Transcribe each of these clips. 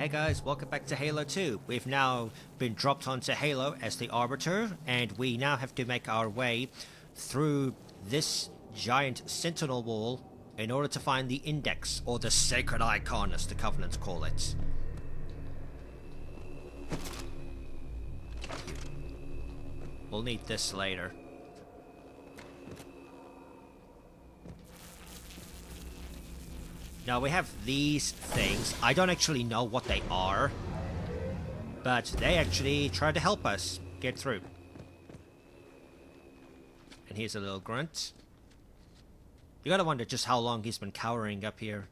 Hey guys, welcome back to Halo 2. We've now been dropped onto Halo as the Arbiter, and we now have to make our way through this giant sentinel wall in order to find the index, or the sacred icon as the Covenants call it. We'll need this later. Now we have these things. I don't actually know what they are, but they actually try to help us get through. And here's a little grunt. You gotta wonder just how long he's been cowering up here,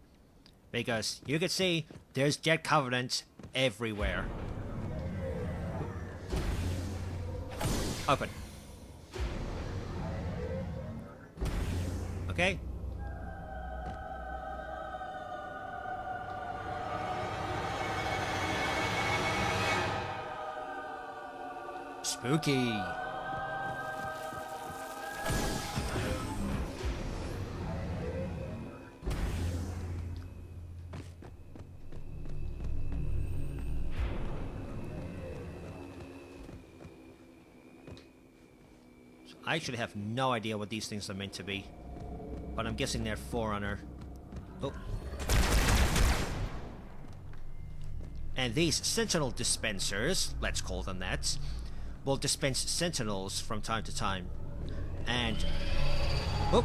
because you can see there's dead Covenants everywhere. Open. Okay. Spooky. I actually have no idea what these things are meant to be, but I'm guessing they're Forerunner. Oh. And these Sentinel dispensers, let's call them that, will dispense Sentinels from time to time. And... oh!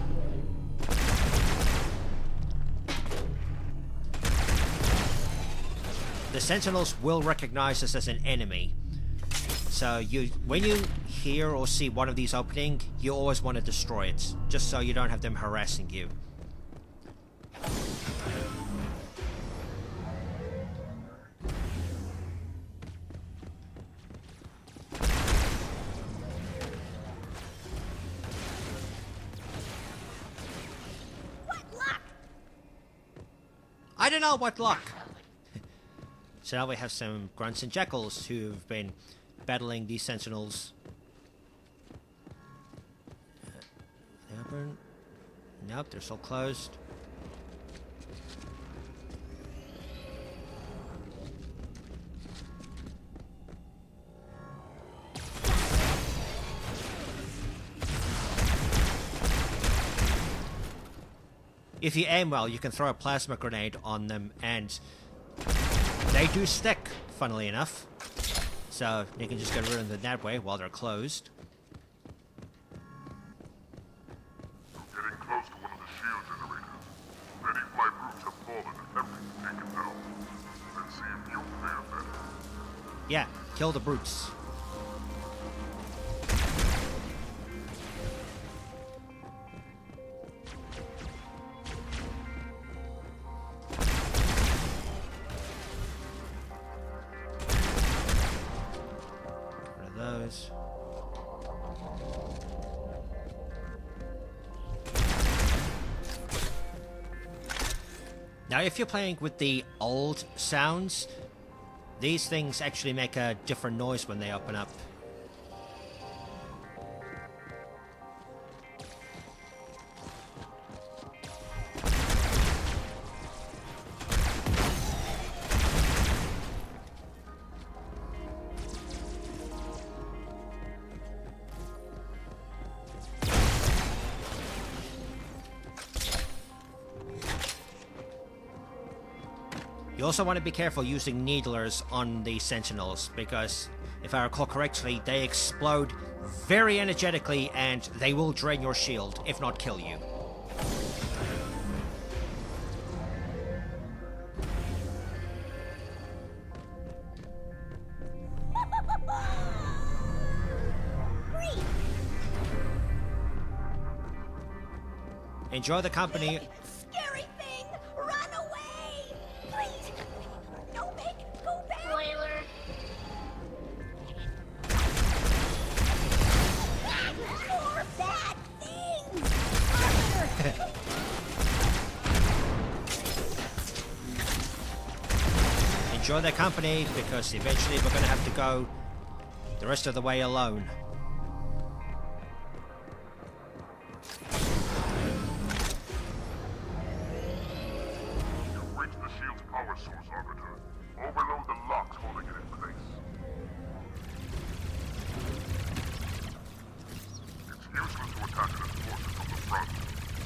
The Sentinels will recognize us as an enemy. So when you hear or see one of these opening, you always want to destroy it, just so you don't have them harassing you. I don't know what luck! So now we have some grunts and jackals who've been battling these sentinels. They open? Nope, they're still closed. If you aim well, you can throw a plasma grenade on them, and they do stick, funnily enough. So you can just get rid of them that way while they're closed. You're getting close to one of the shield generators. Many flight routes have fallen and everything taken down. Let's see if you fare better. Yeah, kill the brutes. Now, if you're playing with the old sounds, these things actually make a different noise when they open up. You also want to be careful using needlers on the sentinels, because if I recall correctly, they explode very energetically and they will drain your shield, if not kill you. Enjoy the company. Enjoy their company, because eventually we're going to have to go the rest of the way alone. You've reached the shield's power source, Arbiter. All overload the locks holding it in place. It's useless to attack it as forces from the front,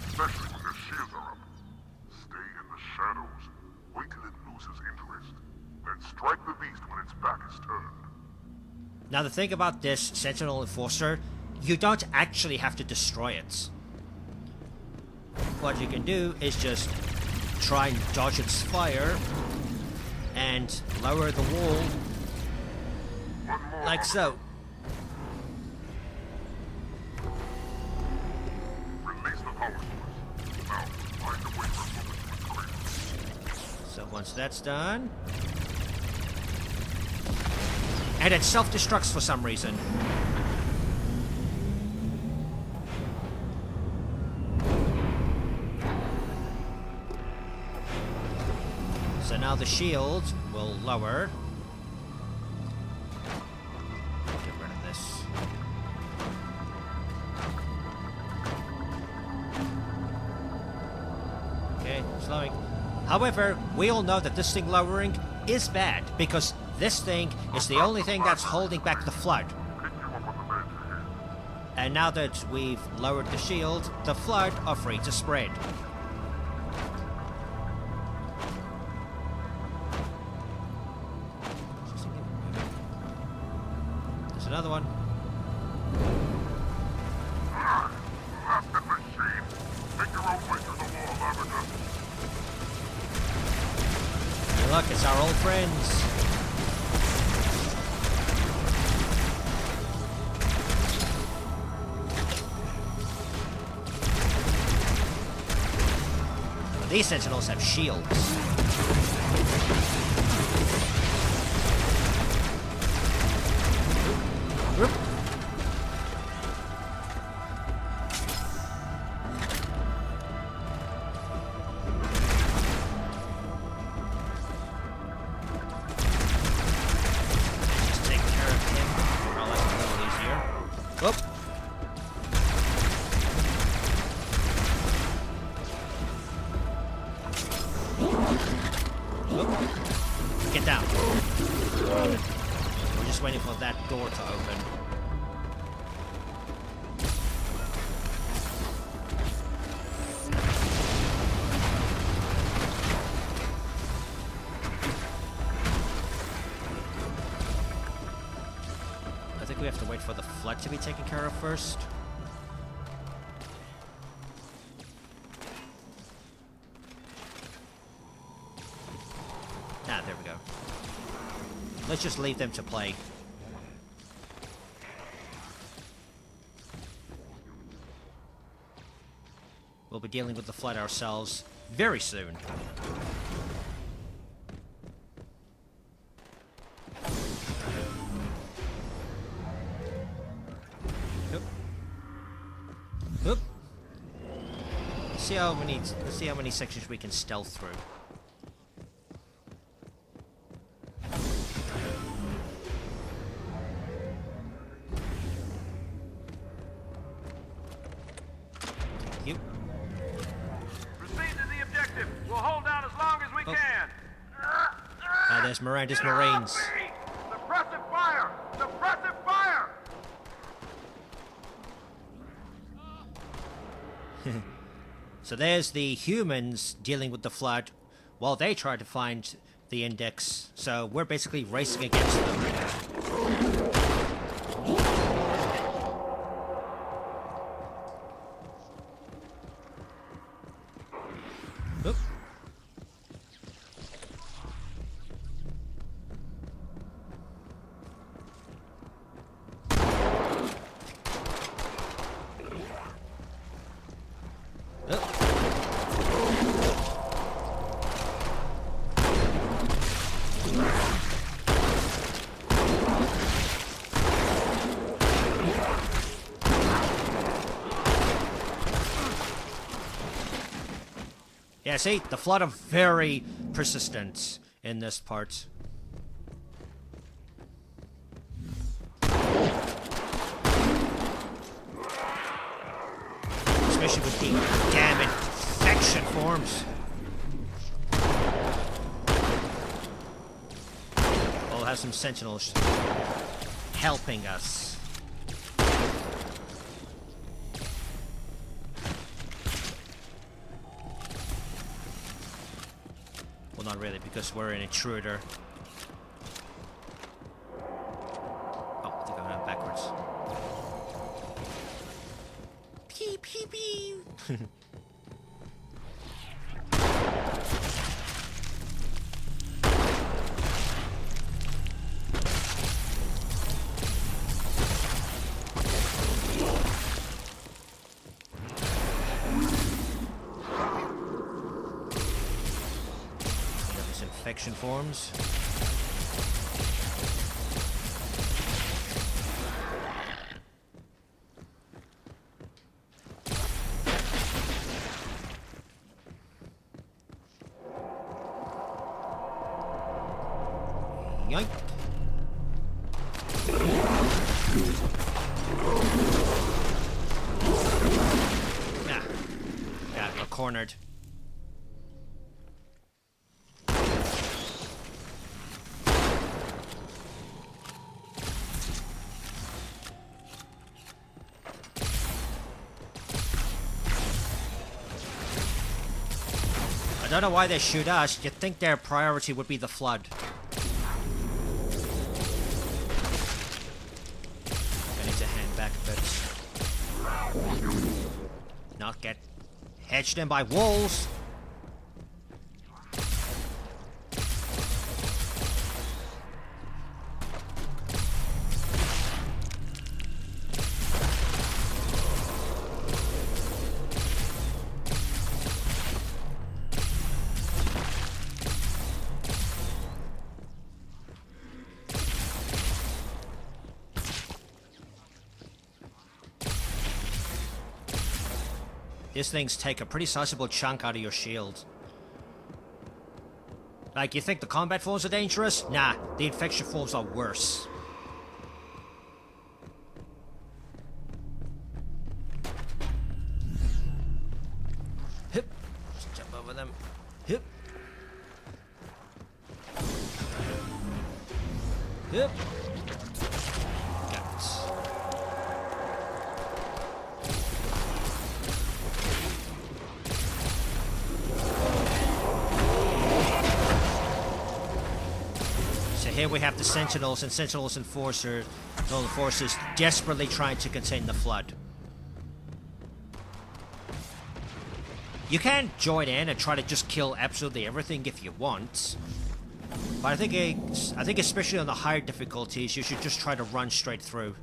especially when their shields are up. Stay in the shadows, wait till it loses interest, then strike the beast when its back is turned. Now the thing about this Sentinel Enforcer, you don't actually have to destroy it. What you can do is just try and dodge its fire and lower the wall like so. Release the power source. Now, find a way for movement to its cradle. So once that's done... And it self-destructs for some reason. So now the shield will lower. Get rid of this. Okay, slowing. However, we all know that this thing lowering is bad, because this thing is the only thing that's holding back the flood. Pick you up on the bed here. And now that we've lowered the shield, the flood are free to spread. There's another one. Blasted machine! Make your own way through the wall, Arbiter. Hey, look, it's our old friends. These sentinels have shields. Whoop. Just take care of him. Probably a little easier. Whoop. Get down. We're just waiting for that door to open. I think we have to wait for the flood to be taken care of first. Ah, there we go. Let's just leave them to play. We'll be dealing with the flood ourselves very soon. Oop. Oop. Let's see how many sections we can stealth through. You. Proceed to the objective. We'll hold down as long as we can. There's Miranda's Marines. Suppressive fire! Suppressive fire! So there's the humans dealing with the flood while they try to find the index. So we're basically racing against them. Oop. Yeah, see, the flood are very persistent in this part. Especially with the damn infection forms. have some sentinels helping us. Well, not really, because we're an intruder. Oh, I think I went backwards. Pew, pew, pew. Infection forms. Yoink. Ah. Yeah, we're cornered. I don't know why they shoot us. You'd think their priority would be the flood. I need to hang back a bit. Not get hedged in by wolves. These things take a pretty sizable chunk out of your shield. Like, you think the combat forms are dangerous? Nah, the infection forms are worse. Hip. Just jump over them. Hip. Hip. Got it. Here we have the Sentinels and Sentinels Enforcers, all the forces desperately trying to contain the flood. You can join in and try to just kill absolutely everything if you want, but I think especially on the higher difficulties, you should just try to run straight through.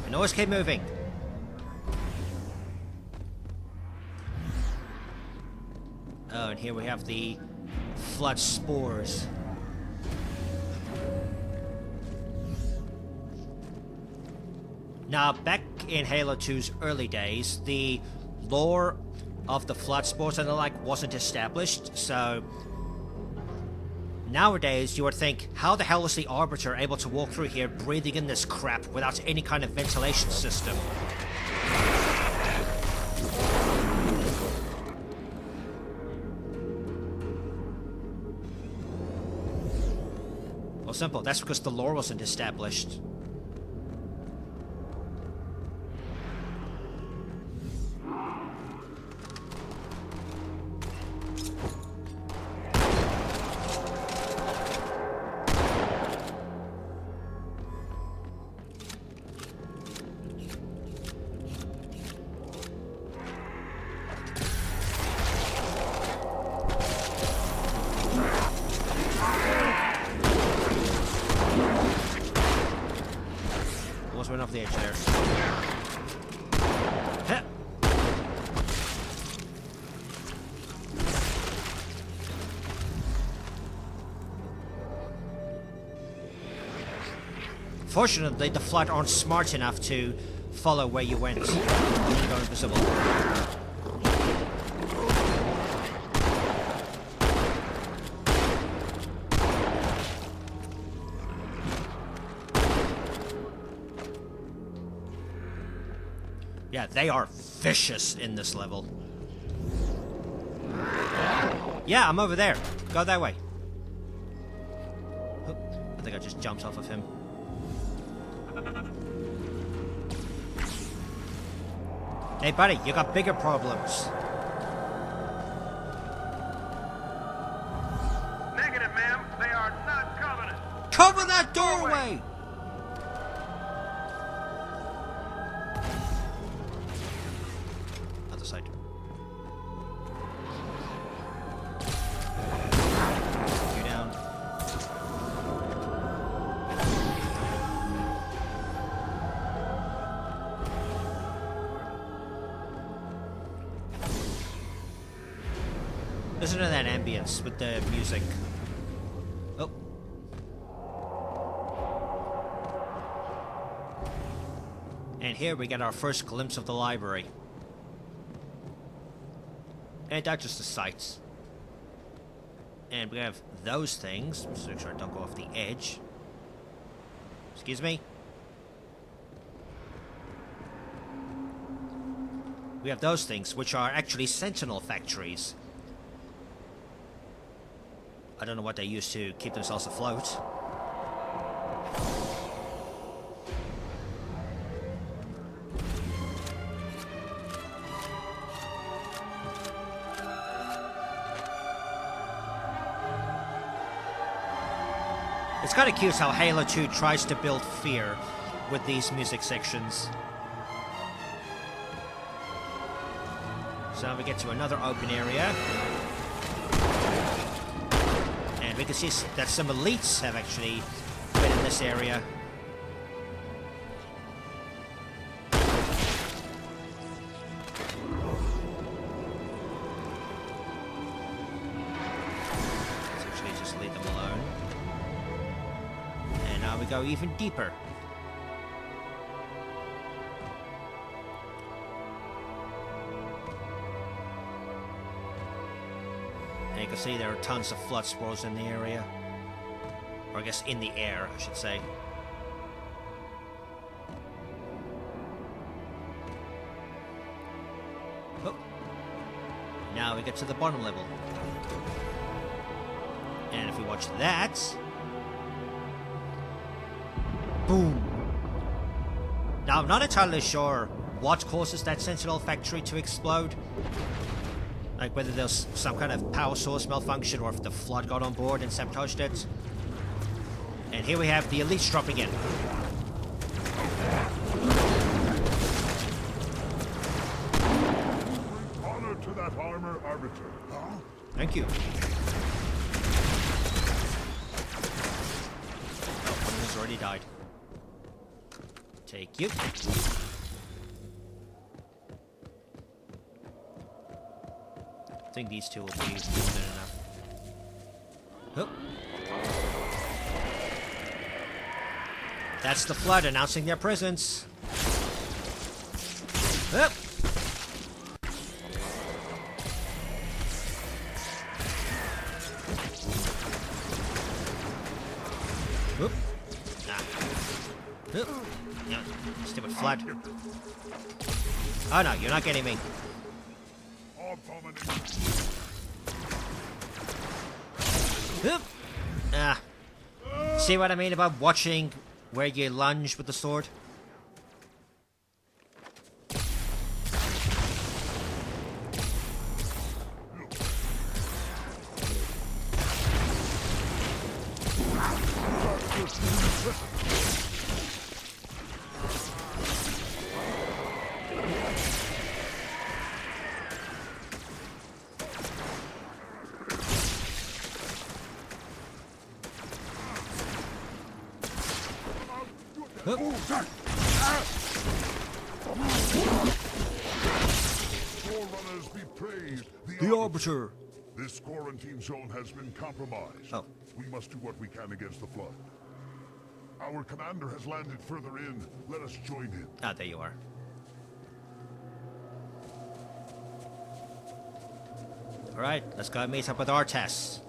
And always keep moving. Oh, and here we have the flood spores. Now, back in Halo 2's early days, the lore of the flood spores and the like wasn't established, so nowadays you would think, how the hell is the Arbiter able to walk through here breathing in this crap without any kind of ventilation system? Well, simple. That's because the lore wasn't established. Went off the edge there. Heh. Fortunately, the flood aren't smart enough to follow where you went. You go invisible. Yeah, they are vicious in this level. Yeah, I'm over there. Go that way. I think I just jumped off of him. Hey, buddy, you got bigger problems. Negative, ma'am. They are not Covenant. Cover that doorway! Other side. You down. Listen to that ambience with the music. Oh. And here we get our first glimpse of the library. And that's just the sights. And we have those things. Just make sure I don't go off the edge. Excuse me? We have those things, which are actually sentinel factories. I don't know what they use to keep themselves afloat. It's kind of cute how Halo 2 tries to build fear with these music sections. So we get to another open area. And we can see that some elites have actually been in this area. Let's actually just leave them alone. And now we go even deeper. And you can see there are tons of flood spores in the area. Or I guess in the air, I should say. Oh. Now we get to the bottom level. And if we watch that... Boom! Now, I'm not entirely sure what causes that Sentinel factory to explode. Like whether there's some kind of power source malfunction or if the flood got on board and sabotaged it. And here we have the elites dropping in. Honor to that armor, Arbiter. Huh? Thank you. Oh, one has already died. Take you. I think these two will be more than enough. Oh. That's the flood announcing their presence. Oh. Oop. Ah. Oop. No, stupid flood. Oh no, you're not getting me. Oop. Ah. See what I mean about watching where you lunge with the sword? Forerunners be praised. The Arbiter! This quarantine zone has been compromised. Oh. We must do what we can against the flood. Our commander has landed further in. Let us join him. Ah, there you are. Alright, let's go meet up with our tests.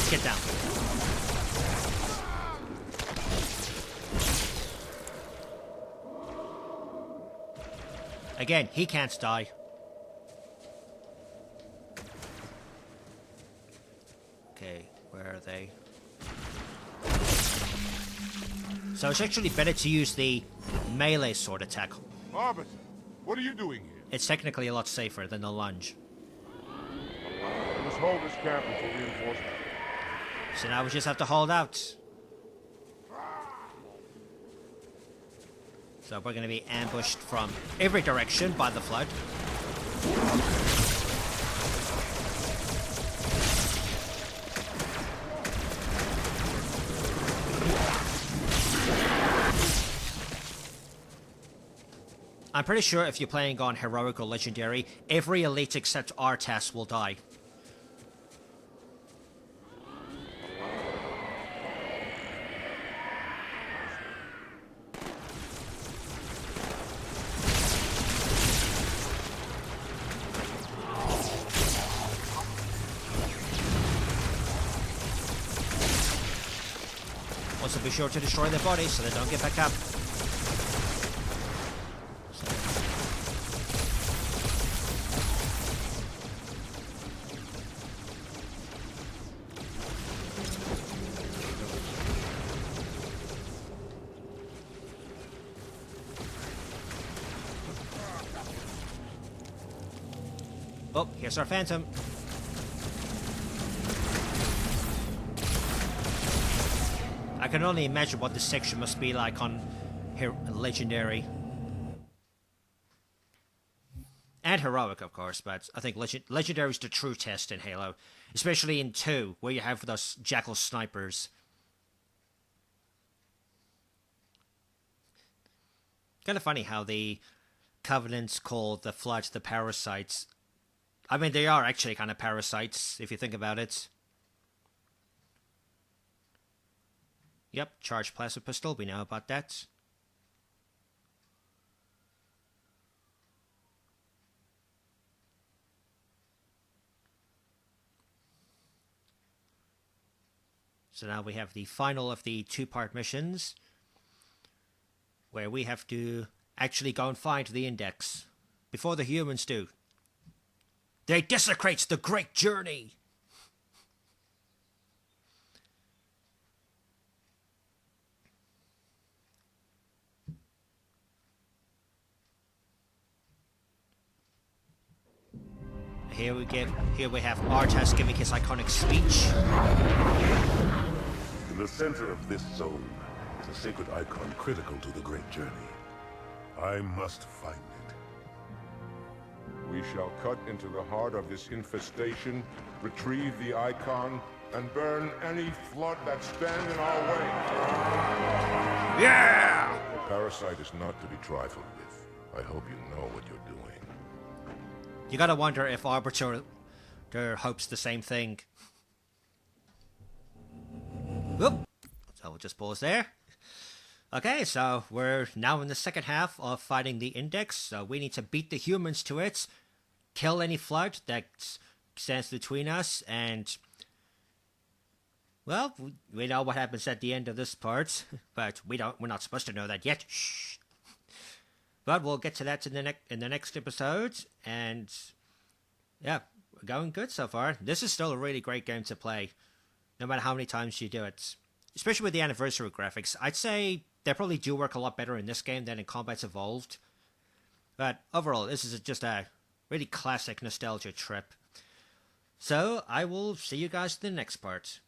Get down. Again, he can't die. are they? So it's actually better to use the melee sword attack. Arbiter, what are you doing here? It's technically a lot safer than the lunge. We must hold this camp until reinforcements. So now we just have to hold out. So we're going to be ambushed from every direction by the flood. I'm pretty sure if you're playing on Heroic or Legendary, every elite except Artas will die. Also be sure to destroy their bodies so they don't get back up. Oh, here's our Phantom. I can only imagine what this section must be like on Legendary. And Heroic, of course, but I think Legendary is the true test in Halo. Especially in 2, where you have those Jackal snipers. Kind of funny how the Covenants call the Flood the Parasites. I mean, they are actually kind of parasites, if you think about it. Yep, charged plasma pistol, we know about that. So now we have the final of the two-part missions, where we have to actually go and find the index, before the humans do. They desecrate the great journey! Here we have Artas giving his iconic speech. In the center of this zone is a sacred icon critical to the great journey. I must find it. We shall cut into the heart of this infestation, retrieve the icon, and burn any flood that stand in our way. Yeah! The parasite is not to be trifled with. I hope you know what you're doing. You gotta wonder if Arbiter hopes the same thing. Whoop! So we'll just pause there. Okay, so we're now in the second half of fighting the Index. So we need to beat the humans to it, kill any flood that stands between us, and well, we know what happens at the end of this part, but we're not supposed to know that yet. Shh. But we'll get to that in the next episode, and yeah, we're going good so far. This is still a really great game to play, no matter how many times you do it. Especially with the anniversary graphics. I'd say they probably do work a lot better in this game than in Combat's Evolved. But overall, this is just a really classic nostalgia trip. So, I will see you guys in the next part.